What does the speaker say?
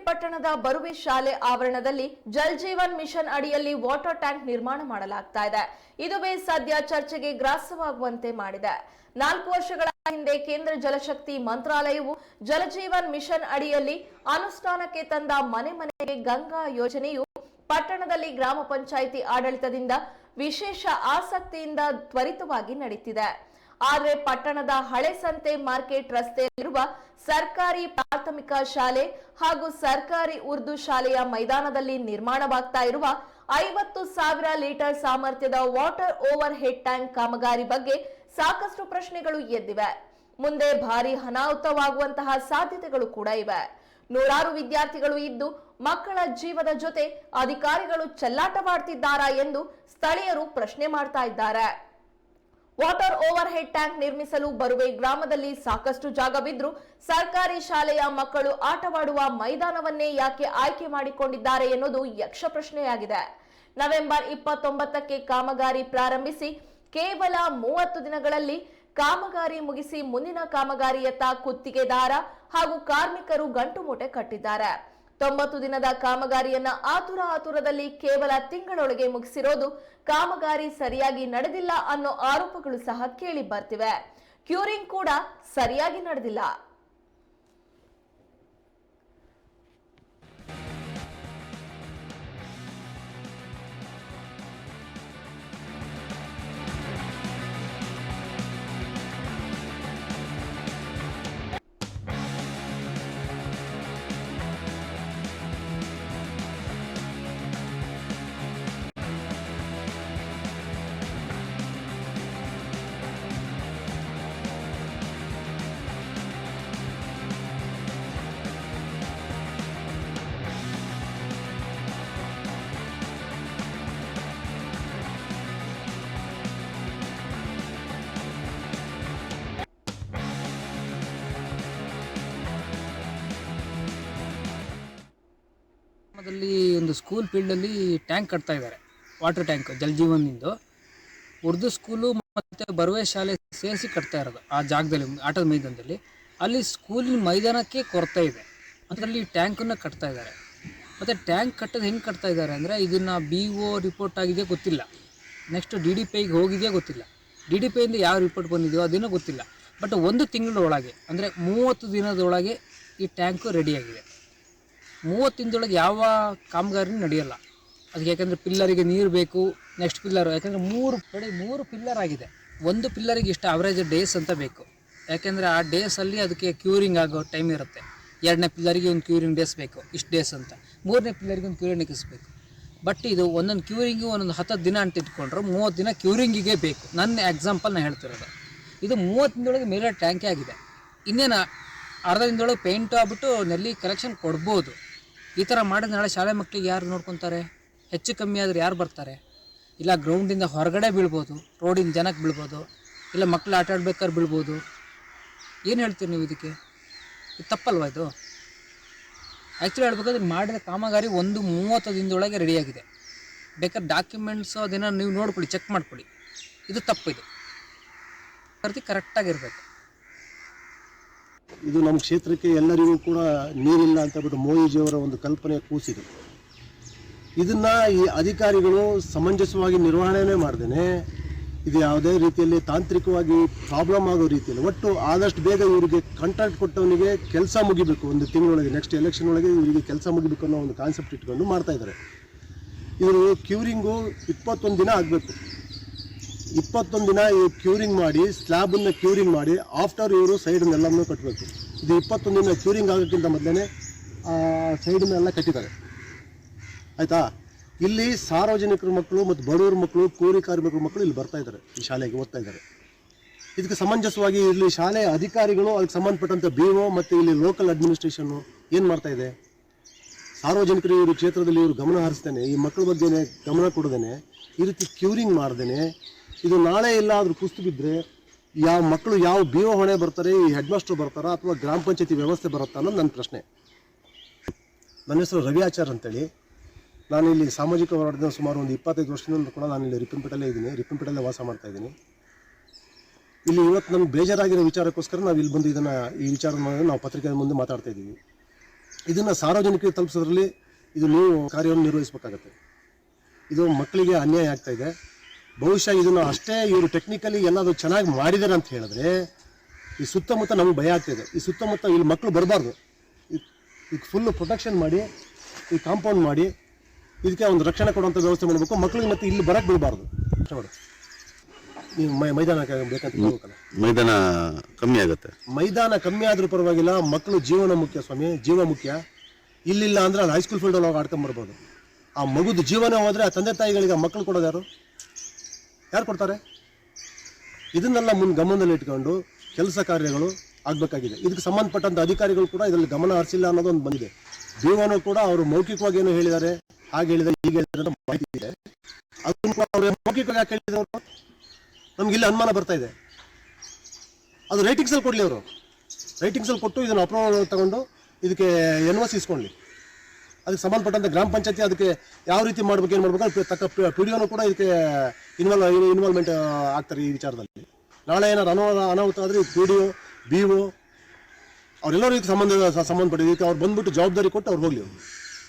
ಪಟ್ಟಣದ ಬರುವೆ ಶಾಲೆ ಆವರಣದಲ್ಲಿ ಜಲ್ ಜೀವನ್ ಮಿಷನ್ ಅಡಿಯಲ್ಲಿ ವಾಟರ್ ಟ್ಯಾಂಕ್ ನಿರ್ಮಾಣ ಮಾಡಲಾಗ್ತಾ ಇದೆ. ಇದುವೇ ಸದ್ಯ ಚರ್ಚೆಗೆ ಗ್ರಾಸವಾಗುವಂತೆ ಮಾಡಿದೆ. 4 ವರ್ಷಗಳ ಹಿಂದೆ ಕೇಂದ್ರ ಜಲಶಕ್ತಿ ಮಂತ್ರಾಲಯವು ಜಲ ಜೀವನ್ ಮಿಷನ್ ಅಡಿಯಲ್ಲಿ ಅನುಷ್ಠಾನಕ್ಕೆ ತಂದ ಮನೆ ಮನೆಗೆ ಗಂಗಾ ಯೋಜನೆಯು ಪಟ್ಟಣದಲ್ಲಿ ಗ್ರಾಮ ಪಂಚಾಯಿತಿ ಆಡಳಿತದಿಂದ ವಿಶೇಷ ಆಸಕ್ತಿಯಿಂದ ತ್ವರಿತವಾಗಿ ನಡೆಯುತ್ತಿದೆ. ಆದರೆ ಪಟ್ಟಣದ ಹಳೆ ಸಂತೆ ಮಾರ್ಕೆಟ್ ರಸ್ತೆಯಲ್ಲಿರುವ ಸರ್ಕಾರಿ ಪ್ರಾಥಮಿಕ ಶಾಲೆ ಹಾಗೂ ಸರ್ಕಾರಿ ಉರ್ದು ಶಾಲೆಯ ಮೈದಾನದಲ್ಲಿ ನಿರ್ಮಾಣವಾಗ್ತಾ ಇರುವ 50,000 ಲೀಟರ್ ಸಾಮರ್ಥ್ಯದ ವಾಟರ್ ಓವರ್ ಹೆಡ್ ಟ್ಯಾಂಕ್ ಕಾಮಗಾರಿ ಬಗ್ಗೆ ಸಾಕಷ್ಟು ಪ್ರಶ್ನೆಗಳು ಎದ್ದಿವೆ. ಮುಂದೆ ಭಾರಿ ಅನಾಹುತವಾಗುವಂತಹ ಸಾಧ್ಯತೆಗಳು ಕೂಡ ಇವೆ. ನೂರಾರು ವಿದ್ಯಾರ್ಥಿಗಳು ಇದ್ದು ಮಕ್ಕಳ ಜೀವದ ಜೊತೆ ಅಧಿಕಾರಿಗಳು ಚೆಲ್ಲಾಟವಾಡ್ತಿದ್ದಾರಾ ಎಂದು ಸ್ಥಳೀಯರು ಪ್ರಶ್ನೆ ಮಾಡ್ತಾ ಇದ್ದಾರೆ. ವಾಟರ್ ಓವರ್ ಹೆಡ್ ಟ್ಯಾಂಕ್ ನಿರ್ಮಿಸಲು ಬರುವೆ ಗ್ರಾಮದಲ್ಲಿ ಸಾಕಷ್ಟು ಜಾಗವಿದ್ರೂ ಸರ್ಕಾರಿ ಶಾಲೆಯ ಮಕ್ಕಳು ಆಟವಾಡುವ ಮೈದಾನವನ್ನೇ ಯಾಕೆ ಆಯ್ಕೆ ಮಾಡಿಕೊಂಡಿದ್ದಾರೆ ಎನ್ನುವುದು ಯಕ್ಷ ಪ್ರಶ್ನೆಯಾಗಿದೆ. ನವೆಂಬರ್ 29ಕ್ಕೆ ಕಾಮಗಾರಿ ಪ್ರಾರಂಭಿಸಿ ಕೇವಲ 30 ದಿನಗಳಲ್ಲಿ ಕಾಮಗಾರಿ ಮುಗಿಸಿ ಮುಂದಿನ ಕಾಮಗಾರಿಯತ್ತ ಗುತ್ತಿಗೆದಾರ ಹಾಗೂ ಕಾರ್ಮಿಕರು ಗಂಟು ಮೂಟೆ ಕಟ್ಟಿದ್ದಾರೆ. 90 ದಿನದ ಕಾಮಗಾರಿಯನ್ನ ಆತುರದಲ್ಲಿ ಕೇವಲ ತಿಂಗಳೊಳಗೆ ಮುಗಿಸಿರೋದು, ಕಾಮಗಾರಿ ಸರಿಯಾಗಿ ನಡೆದಿಲ್ಲ ಅನ್ನೋ ಆರೋಪಗಳು ಸಹ ಕೇಳಿ ಬರ್ತಿವೆ. ಕ್ಯೂರಿಂಗ್ ಕೂಡ ಸರಿಯಾಗಿ ನಡೆದಿಲ್ಲ. ಒಂದು ಸ್ಕೂಲ್ ಫೀಲ್ಡಲ್ಲಿ ಟ್ಯಾಂಕ್ ಕಟ್ತಾ ಇದ್ದಾರೆ, ವಾಟರ್ ಟ್ಯಾಂಕ್ ಜಲ್ ಜೀವನ್ನಿಂದು. ಉರ್ದು ಸ್ಕೂಲು ಮತ್ತು ಬರುವೆ ಶಾಲೆ ಸೇರಿಸಿ ಕಟ್ತಾ ಇರೋದು ಆ ಜಾಗದಲ್ಲಿ, ಆಟದ ಮೈದಾನದಲ್ಲಿ. ಅಲ್ಲಿ ಸ್ಕೂಲಿನ ಮೈದಾನಕ್ಕೆ ಕೊರತೆ ಇದೆ, ಅದರಲ್ಲಿ ಟ್ಯಾಂಕನ್ನು ಕಟ್ತಾ ಇದ್ದಾರೆ. ಮತ್ತು ಟ್ಯಾಂಕ್ ಕಟ್ಟೋದು ಹೆಂಗೆ ಕಟ್ತಾ ಇದ್ದಾರೆ ಅಂದರೆ, ಇದನ್ನು BO ರಿಪೋರ್ಟ್ ಆಗಿದೆಯೋ ಗೊತ್ತಿಲ್ಲ, ನೆಕ್ಸ್ಟ್ DDPIಗೆ ಹೋಗಿದೆಯೋ ಗೊತ್ತಿಲ್ಲ, DDPIಯಿಂದ ಯಾವ ರಿಪೋರ್ಟ್ ಬಂದಿದೆಯೋ ಅದೇನೋ ಗೊತ್ತಿಲ್ಲ. ಬಟ್ 1 ತಿಂಗಳೊಳಗೆ ಅಂದರೆ 30 ದಿನದೊಳಗೆ ಈ ಟ್ಯಾಂಕು ರೆಡಿಯಾಗಿದೆ. 30 ದಿನದೊಳಗೆ ಯಾವ ಕಾಮಗಾರಿನೂ ನಡೆಯಲ್ಲ. ಅದಕ್ಕೆ ಯಾಕಂದರೆ ಪಿಲ್ಲರಿಗೆ ನೀರು ಬೇಕು, ನೆಕ್ಸ್ಟ್ ಪಿಲ್ಲರು, ಯಾಕಂದರೆ 3 ಪಿಲ್ಲರ್ ಆಗಿದೆ. 1 ಪಿಲ್ಲರಿಗೆ ಇಷ್ಟು ಅವರೇಜ್ ಡೇಸ್ ಅಂತ ಬೇಕು, ಯಾಕೆಂದರೆ ಆ ಡೇಸಲ್ಲಿ ಅದಕ್ಕೆ ಕ್ಯೂರಿಂಗ್ ಆಗೋ ಟೈಮ್ ಇರುತ್ತೆ. 2ನೇ ಪಿಲ್ಲರಿಗೆ ಒಂದು ಕ್ಯೂರಿಂಗ್ ಡೇಸ್ ಬೇಕು, ಇಷ್ಟು ಡೇಸ್ ಅಂತ. 3ನೇ ಪಿಲ್ಲರಿಗೆ ಒಂದು ಕ್ಯೂರಿಂಗ್ ಡೇಸ್ ಬೇಕು. ಬಟ್ ಇದು ಒಂದೊಂದು ಕ್ಯೂರಿಂಗು 10 ದಿನ ಅಂತ ಇಟ್ಕೊಂಡ್ರೆ 30 ದಿನ ಕ್ಯೂರಿಂಗಿಗೆ ಬೇಕು. ನನ್ನ ಎಕ್ಸಾಂಪಲ್ ನಾನು ಹೇಳ್ತಿರೋದು. ಇದು 30 ದಿನದೊಳಗೆ ಮೇಲೆ ಟ್ಯಾಂಕೇ ಆಗಿದೆ. ಇನ್ನೇನು ಅರ್ಧ ದಿನದೊಳಗೆ ಪೇಂಟು ಆಗ್ಬಿಟ್ಟು ನೆಲ್ಲಿ ಕಲೆಕ್ಷನ್ ಕೊಡ್ಬೋದು. ಈ ಥರ ಮಾಡಿದ ನಾಳೆ ಶಾಲೆ ಮಕ್ಕಳಿಗೆ ಯಾರು ನೋಡ್ಕೊತಾರೆ? ಹೆಚ್ಚು ಕಮ್ಮಿ ಆದರೆ ಯಾರು ಬರ್ತಾರೆ? ಇಲ್ಲ ಗ್ರೌಂಡಿಂದ ಹೊರಗಡೆ ಬೀಳ್ಬೋದು, ರೋಡಿನ ಜನಕ್ಕೆ ಬೀಳ್ಬೋದು, ಇಲ್ಲ ಮಕ್ಕಳು ಆಟ ಆಡ್ಬೇಕಾದ್ರೆ ಬೀಳ್ಬೋದು. ಏನು ಹೇಳ್ತೀರಿ ನೀವು ಇದಕ್ಕೆ? ಇದು ತಪ್ಪಲ್ವಾ ಇದು? ಆ್ಯಕ್ಚುಲಿ ಹೇಳ್ಬೇಕಾದ್ರೆ ಮಾಡಿದ ಕಾಮಗಾರಿ 30 ದಿನದೊಳಗೆ ರೆಡಿಯಾಗಿದೆ. ಬೇಕಾದ್ರೆ ಡಾಕ್ಯುಮೆಂಟ್ಸು ಅದನ್ನು ನೀವು ನೋಡ್ಕೊಳ್ಳಿ, ಚೆಕ್ ಮಾಡ್ಕೊಳ್ಳಿ. ಇದು ತಪ್ಪಿದು, ಕರೆಕ್ಟಾಗಿರಬೇಕು. ಇದು ನಮ್ಮ ಕ್ಷೇತ್ರಕ್ಕೆ ಎಲ್ಲರಿಗೂ ಕೂಡ ನೀರಿಲ್ಲ ಅಂತ ಬಿಟ್ಟು ಮೋದಿಜಿಯವರ ಒಂದು ಕಲ್ಪನೆ ಕೂಸಿದೆ. ಇದನ್ನು ಈ ಅಧಿಕಾರಿಗಳು ಸಮಂಜಸವಾಗಿ ನಿರ್ವಹಣೆ ಮಾಡ್ದೇನೆ, ಇದು ಯಾವುದೇ ರೀತಿಯಲ್ಲಿ ತಾಂತ್ರಿಕವಾಗಿ ಪ್ರಾಬ್ಲಮ್ ಆಗೋ ರೀತಿಯಲ್ಲಿ ಒಟ್ಟು ಆದಷ್ಟು ಬೇಗ ಇವರಿಗೆ ಕಾಂಟ್ರಾಕ್ಟ್ ಕೊಟ್ಟವನಿಗೆ ಕೆಲಸ ಮುಗಿಬೇಕು, 1 ತಿಂಗಳೊಳಗೆ, ನೆಕ್ಸ್ಟ್ ಎಲೆಕ್ಷನ್ ಒಳಗೆ ಇವರಿಗೆ ಕೆಲಸ ಮುಗಿಬೇಕು ಅನ್ನೋ ಒಂದು ಕಾನ್ಸೆಪ್ಟ್ ಇಟ್ಕೊಂಡು ಮಾಡ್ತಾ ಇದ್ದಾರೆ. ಇವರು ಕ್ಯೂರಿಂಗು 21 ದಿನ ಆಗಬೇಕು. 21 ದಿನ ಇವರು ಕ್ಯೂರಿಂಗ್ ಮಾಡಿ, ಸ್ಲ್ಯಾಬನ್ನು ಕ್ಯೂರಿಂಗ್ ಮಾಡಿ, ಆಫ್ಟರ್ ಇವರು ಸೈಡನ್ನೆಲ್ಲನೂ ಕಟ್ಟಬೇಕು. ಇದು 21 ದಿನ ಕ್ಯೂರಿಂಗ್ ಆಗೋಕ್ಕಿಂತ ಮೊದಲೇ ಸೈಡನ್ನೆಲ್ಲ ಕಟ್ಟಿದ್ದಾರೆ, ಆಯಿತಾ. ಇಲ್ಲಿ ಸಾರ್ವಜನಿಕರ ಮಕ್ಕಳು ಮತ್ತು ಬಡವರ ಮಕ್ಕಳು, ಕೂಲಿ ಕಾರ್ಮಿಕರ ಮಕ್ಕಳು ಇಲ್ಲಿ ಬರ್ತಾ ಇದ್ದಾರೆ, ಈ ಶಾಲೆಗೆ ಓದ್ತಾ ಇದ್ದಾರೆ. ಇದಕ್ಕೆ ಸಮಂಜಸವಾಗಿ ಇಲ್ಲಿ ಶಾಲೆಯ ಅಧಿಕಾರಿಗಳು, ಅದಕ್ಕೆ ಸಂಬಂಧಪಟ್ಟಂಥ BO ಮತ್ತು ಇಲ್ಲಿ ಲೋಕಲ್ ಅಡ್ಮಿನಿಸ್ಟ್ರೇಷನ್ನು ಏನು ಮಾಡ್ತಾ ಇದೆ? ಸಾರ್ವಜನಿಕರು ಇವರು ಕ್ಷೇತ್ರದಲ್ಲಿ ಇವರು ಗಮನ ಹರಿಸ್ತೇನೆ, ಈ ಮಕ್ಕಳ ಬಗ್ಗೆ ಗಮನ ಕೊಡದೇನೆ, ಈ ರೀತಿ ಕ್ಯೂರಿಂಗ್ ಮಾಡ್ದೇನೆ, ಇದು ನಾಳೆ ಎಲ್ಲಾದರೂ ಕುಸ್ತು ಬಿದ್ದರೆ ಯಾವ ಮಕ್ಕಳು, ಯಾವ BO ಹೊಣೆ ಬರ್ತಾರೆ? ಈ ಹೆಡ್ ಮಾಸ್ಟರ್ ಬರ್ತಾರಾ ಅಥವಾ ಗ್ರಾಮ ಪಂಚಾಯತಿ ವ್ಯವಸ್ಥೆ ಬರುತ್ತಾ ಅನ್ನೋದು ನನ್ನ ಪ್ರಶ್ನೆ. ನನ್ನ ಹೆಸರು ರವಿ ಆಚಾರ್ ಅಂತೇಳಿ. ನಾನು ಇಲ್ಲಿ ಸಾಮಾಜಿಕ ಹೋರಾಟದಿಂದ ಸುಮಾರು ಒಂದು 25 ವರ್ಷದಿಂದ ಕೂಡ ನಾನು ಇಲ್ಲಿ ರಿಪ್ಪನ್ಪೇಟೆಲ್ಲೇ ಇದ್ದೀನಿ, ರಿಪ್ಪನ್ಪೇಟೆಲ್ಲೇ ವಾಸ ಮಾಡ್ತಾ ಇದ್ದೀನಿ. ಇಲ್ಲಿ ಇವತ್ತು ನಮ್ಗೆ ಬೇಜಾರಾಗಿರೋ ವಿಚಾರಕ್ಕೋಸ್ಕರ ನಾವು ಇಲ್ಲಿ ಬಂದು ಈ ವಿಚಾರ ನಾವು ಪತ್ರಿಕೆ ಮುಂದೆ ಮಾತಾಡ್ತಾ ಇದ್ದೀವಿ. ಇದನ್ನು ಸಾರ್ವಜನಿಕರಿಗೆ ತಲುಪಿಸೋದ್ರಲ್ಲಿ ಇದು ನೀವು ಕಾರ್ಯವನ್ನು ನಿರ್ವಹಿಸಬೇಕಾಗತ್ತೆ. ಇದು ಮಕ್ಕಳಿಗೆ ಅನ್ಯಾಯ ಆಗ್ತಾ ಇದೆ. ಬಹುಶಃ ಇದನ್ನು ಅಷ್ಟೇ ಇವರು ಟೆಕ್ನಿಕಲಿ ಎಲ್ಲಾದರೂ ಚೆನ್ನಾಗಿ ಮಾಡಿದ್ದಾರೆ ಅಂತ ಹೇಳಿದ್ರೆ ಈ ಸುತ್ತಮುತ್ತ ನಮ್ಗೆ ಭಯ ಆಗ್ತಾಯಿದೆ. ಈ ಸುತ್ತಮುತ್ತ ಇಲ್ಲಿ ಮಕ್ಕಳು ಬರಬಾರ್ದು. ಈಗ ಫುಲ್ಲು ಪ್ರೊಟೆಕ್ಷನ್ ಮಾಡಿ ಈ ಕಾಂಪೌಂಡ್ ಮಾಡಿ ಇದಕ್ಕೆ ಒಂದು ರಕ್ಷಣೆ ಕೊಡುವಂಥ ವ್ಯವಸ್ಥೆ ಮಾಡಬೇಕು. ಮಕ್ಕಳಿಗೆ ಮತ್ತೆ ಇಲ್ಲಿ ಬರಕ್ಕೆ ಬಿಡಬಾರ್ದು. ನೋಡಿ, ನೀವು ಮೈದಾನ ಬೇಕಂತ ಹೇಳ್ಬೇಕಲ್ಲ, ಮೈದಾನ ಕಮ್ಮಿ ಆಗುತ್ತೆ. ಮೈದಾನ ಕಮ್ಮಿ ಆದ್ರೂ ಪರವಾಗಿಲ್ಲ, ಮಕ್ಕಳು ಜೀವನ ಮುಖ್ಯ ಸ್ವಾಮಿ, ಜೀವ ಮುಖ್ಯ. ಇಲ್ಲಿಲ್ಲ ಅಂದ್ರೆ ಅಲ್ಲಿ ಹೈಸ್ಕೂಲ್ ಫೀಲ್ಡಲ್ಲಿ ಹೋಗಿ ಆಡ್ಕೊಂಬರ್ಬೋದು. ಆ ಮಗುದು ಜೀವನ ಹೋದರೆ ಆ ತಂದೆ ತಾಯಿಗಳಿಗೆ ಆ ಮಕ್ಕಳು ಕೊಡೋದು ಯಾರು ಕೊಡ್ತಾರೆ? ಇದನ್ನೆಲ್ಲ ಗಮನದಲ್ಲಿ ಇಟ್ಕೊಂಡು ಕೆಲಸ ಕಾರ್ಯಗಳು ಆಗಬೇಕಾಗಿದೆ. ಇದಕ್ಕೆ ಸಂಬಂಧಪಟ್ಟಂಥ ಅಧಿಕಾರಿಗಳು ಕೂಡ ಇದರಲ್ಲಿ ಗಮನ ಹರಿಸಿಲ್ಲ ಅನ್ನೋದು ಒಂದು ಬಂದಿದೆ. ಡಿಒನು ಕೂಡ ಅವರು ಮೌಖಿಕವಾಗಿ ಏನೋ ಹೇಳಿದ್ದಾರೆ, ಹಾಗೆ ಹೇಳಿದ್ದಾರೆ, ಹೀಗೆ ಹೇಳಿದ್ದಾರೆ ಅಂತ ಮಾಹಿತಿ ಇದೆ. ಅದನ್ನು ಕೂಡ ಅವರು ಮೌಖಿಕವಾಗಿ ಯಾಕೆ ಹೇಳಿದ್ರು ನಮ್ಗೆ ಇಲ್ಲಿ ಅನುಮಾನ ಬರ್ತಾ ಇದೆ. ಅದು ರೈಟಿಂಗ್ಸಲ್ಲಿ ಕೊಡಲಿ, ಅವರು ರೈಟಿಂಗ್ಸಲ್ಲಿ ಕೊಟ್ಟು ಇದನ್ನು ಅಪ್ರೂವಲ್ ತಗೊಂಡು ಇದಕ್ಕೆ NOC ಇಸ್ಕೊಳ್ಳಿ. ಅದಕ್ಕೆ ಸಂಬಂಧಪಟ್ಟಂಥ ಗ್ರಾಮ ಪಂಚಾಯತಿ ಅದಕ್ಕೆ ಯಾವ ರೀತಿ ಮಾಡ್ಬೇಕು, ಏನು ಮಾಡ್ಬೇಕು ತಕ್ಕ PDOನು ಕೂಡ ಇದಕ್ಕೆ ಇನ್ವಾಲ್ವ್ಮೆಂಟ್ ಆಗ್ತಾರೆ ಈ ವಿಚಾರದಲ್ಲಿ. ನಾಳೆ ಏನಾದ್ರು ಅನಾಹುತ ಆದರೆ PDO BO ಅವರೆಲ್ಲರೂ ಇದಕ್ಕೆ ಸಂಬಂಧಪಟ್ಟಿದ್ದು ಇದಕ್ಕೆ ಅವ್ರು ಬಂದ್ಬಿಟ್ಟು ಜವಾಬ್ದಾರಿ ಕೊಟ್ಟು ಅವ್ರು ಹೋಗಲಿ.